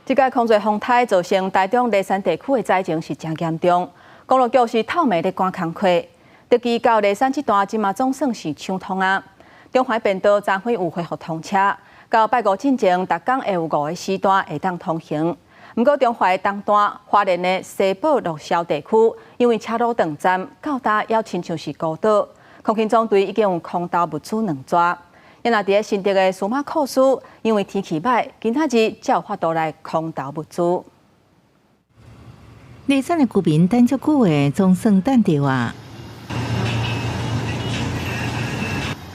这届空侪风台造成台中梨山地区的灾情是真严重，公路局是透暝咧赶工课，特记到梨山这段即嘛总算是畅通啊。中环便道昨昏有恢复通车，到拜五进前，逐工下午5个时段会当通行。不过中环的东段、花莲的西部陆小地区，因为车路断站，到达也亲像是孤岛。空勤总队已经有空投物资2抓。也那伫咧新竹的数码库司，因为天气歹，今仔日才有法度来空投物资。梨山的居民等足久的，总算等到啊！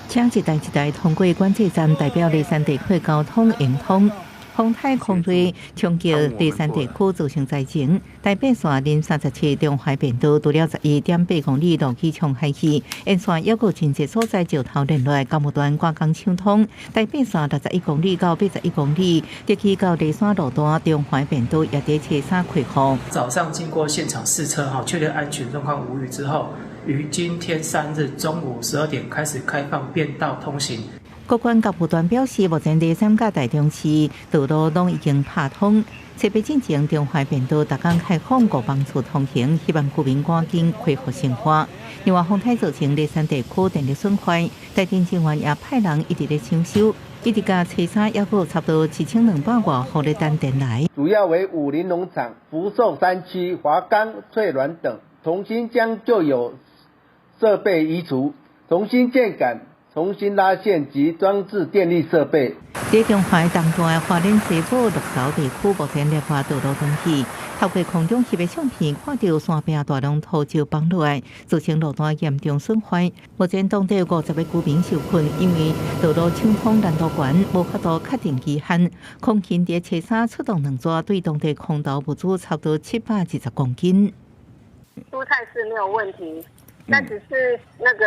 车一台一台通过管制站，代表梨山地区交通圆通。风台空队冲击梨山地区造成灾情，台北线临37中华便道除了11.8公里路基冲开去，沿线还有真济所在石头连落高末段赶工畅通。台北线61公里到81公里，特去到梨山路段中华便道也在车衫开放。早上经过现场试车确认安全状况无虞之后，于今天3日中午12点开始开放便道通行。各管各部段表示，目前梨山甲台中市道路拢已经拍通，设备进前中华便道逐工开放5帮处通行，希望居民赶紧恢复生活。另外，风台造成梨山地区电力损坏，台电警员也派人一直咧抢修，一直甲车衫也有差不多7200瓦户咧等电来。主要为武林农场、福寿山区、华冈、翠峦等，重新将旧有设备移除，重新建杆。重新拉线及装置电力设备。在中华东段的花莲西部鹿巢地区，目前劣化道路登记，透过空中翕的相片，看到山边大量土石崩落来，造成路段严重损坏。目前当地50个居民受困，因为道路畅通难度悬，无法度确定期限。空勤在车衫出动2抓，对当地空投物资差不多720公斤。蔬菜是没有问题。那只是那个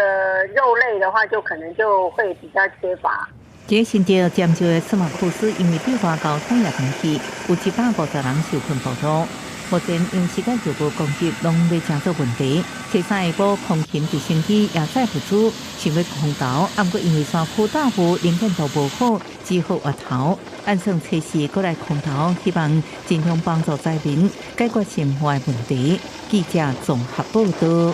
肉类的话，就可能就会比较缺乏。这新竹尖石的数码库司因为对外交通也断去，有750人受困暴动。目前因时间就无攻击，拢未真做问题。车衫下晡空勤直升机也载物资，想要空投，不过因为山区大雾，零件都无好，只好滑头。按算测试过来空投，希望尽量帮助灾民解决生活问题。记者综合报道。